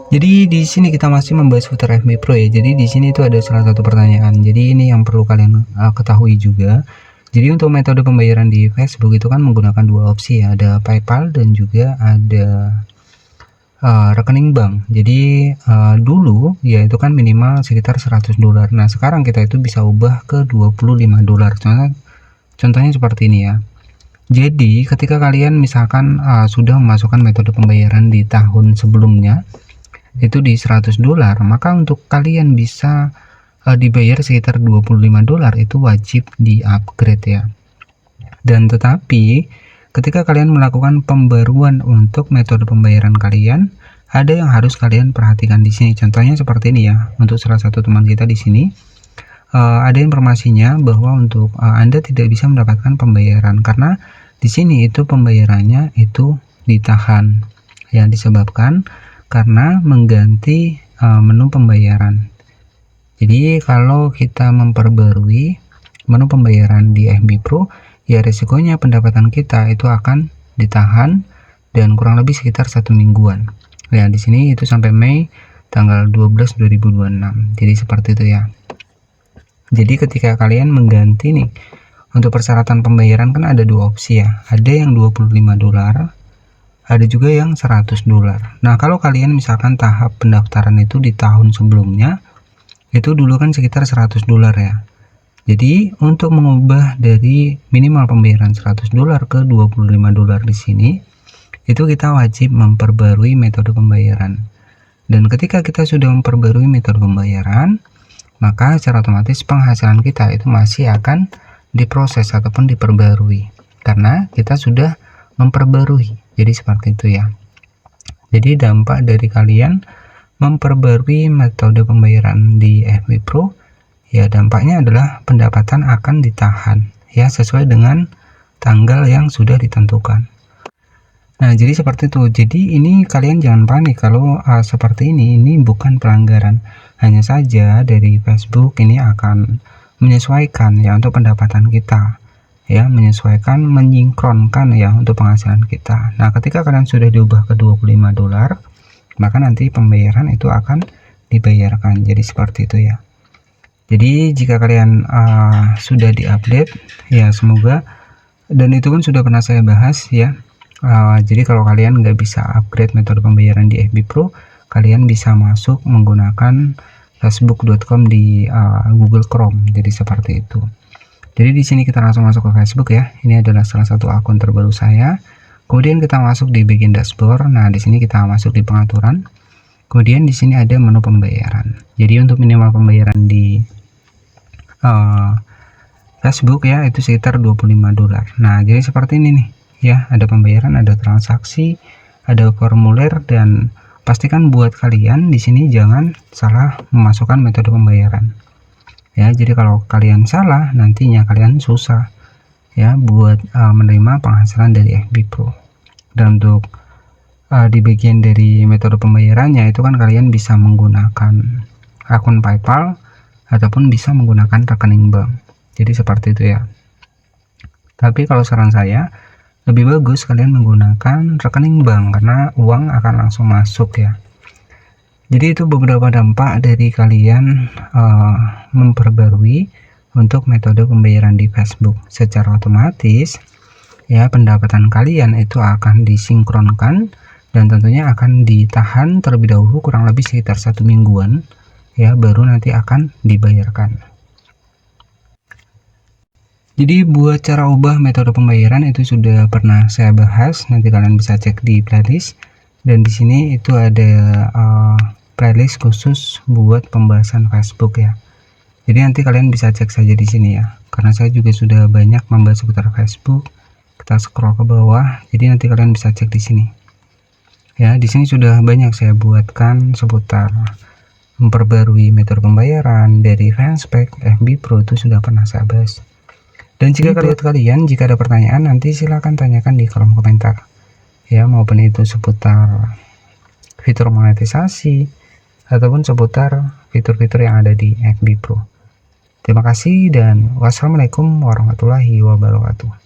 Jadi di sini kita masih membahas fitur FB Pro ya. Jadi di sini itu ada salah satu pertanyaan. Jadi ini yang perlu kalian ketahui juga. Jadi untuk metode pembayaran di Facebook itu kan menggunakan dua opsi ya, ada PayPal dan juga ada rekening bank. Jadi dulu ya itu kan minimal sekitar $100. Nah, sekarang kita itu bisa ubah ke $25. Contohnya seperti ini ya. Jadi ketika kalian misalkan sudah memasukkan metode pembayaran di tahun sebelumnya itu di $100, maka untuk kalian bisa dibayar sekitar $25 itu wajib di upgrade ya. Dan tetapi ketika kalian melakukan pembaruan untuk metode pembayaran kalian, ada yang harus kalian perhatikan di sini. Contohnya seperti ini ya. Untuk salah satu teman kita di sini ada informasinya bahwa untuk Anda tidak bisa mendapatkan pembayaran karena di sini itu pembayarannya itu ditahan yang disebabkan karena mengganti menu pembayaran. Jadi kalau kita memperbarui menu pembayaran di FB Pro, ya resikonya pendapatan kita itu akan ditahan dan kurang lebih sekitar 1 mingguan. Ya di sini itu sampai Mei tanggal 12 2026. Jadi seperti itu ya. Jadi ketika kalian mengganti nih untuk persyaratan pembayaran kan ada dua opsi ya. Ada yang $25, ada juga yang $100. Nah, kalau kalian misalkan tahap pendaftaran itu di tahun sebelumnya, itu dulu kan sekitar $100 ya. Jadi, untuk mengubah dari minimal pembayaran $100 ke $25 di sini, itu kita wajib memperbarui metode pembayaran. Dan ketika kita sudah memperbarui metode pembayaran, maka secara otomatis penghasilan kita itu masih akan diproses ataupun diperbarui. Karena kita sudah memperbarui. Jadi seperti itu ya. Jadi dampak dari kalian memperbarui metode pembayaran di FB Pro ya, dampaknya adalah pendapatan akan ditahan ya sesuai dengan tanggal yang sudah ditentukan. Nah, jadi seperti itu. Jadi ini kalian jangan panik kalau seperti ini bukan pelanggaran. Hanya saja dari Facebook ini akan menyesuaikan ya untuk pendapatan kita. Ya, menyesuaikan, menyinkronkan ya untuk penghasilan kita. Nah, ketika kalian sudah diubah ke $25, maka nanti pembayaran itu akan dibayarkan. Jadi seperti itu ya. Jadi jika kalian sudah diupdate ya, semoga, dan itu kan sudah pernah saya bahas ya. Jadi kalau kalian nggak bisa upgrade metode pembayaran di FB Pro, kalian bisa masuk menggunakan facebook.com di Google Chrome. Jadi seperti itu. Jadi di sini kita langsung masuk ke Facebook ya. Ini adalah salah satu akun terbaru saya. Kemudian kita masuk di bagian dashboard. Nah, di sini kita masuk di pengaturan. Kemudian di sini ada menu pembayaran. Jadi untuk minimal pembayaran di Facebook ya itu sekitar $25. Nah, jadi seperti ini nih ya, ada pembayaran, ada transaksi, ada formulir, dan pastikan buat kalian di sini jangan salah memasukkan metode pembayaran. Ya, jadi kalau kalian salah nantinya kalian susah ya buat menerima penghasilan dari FB Pro. Dan untuk di bagian dari metode pembayarannya itu kan kalian bisa menggunakan akun PayPal ataupun bisa menggunakan rekening bank. Jadi seperti itu ya. Tapi kalau saran saya lebih bagus kalian menggunakan rekening bank karena uang akan langsung masuk ya. Jadi itu beberapa dampak dari kalian memperbarui untuk metode pembayaran di Facebook. Secara otomatis ya pendapatan kalian itu akan disinkronkan dan tentunya akan ditahan terlebih dahulu kurang lebih sekitar 1 mingguan ya, baru nanti akan dibayarkan. Jadi buat cara ubah metode pembayaran itu sudah pernah saya bahas, nanti kalian bisa cek di playlist. Dan di sini itu ada playlist khusus buat pembahasan Facebook ya. Jadi nanti kalian bisa cek saja di sini ya. Karena saya juga sudah banyak membahas seputar Facebook. Kita scroll ke bawah. Jadi nanti kalian bisa cek di sini. Ya, di sini sudah banyak saya buatkan seputar memperbarui metode pembayaran dari Fanspage, FB Pro itu sudah pernah saya bahas. Dan jika kalian jika ada pertanyaan nanti silahkan tanyakan di kolom komentar. Ya, maupun itu seputar fitur monetisasi ataupun seputar fitur-fitur yang ada di FB Pro. Terima kasih dan wassalamualaikum warahmatullahi wabarakatuh.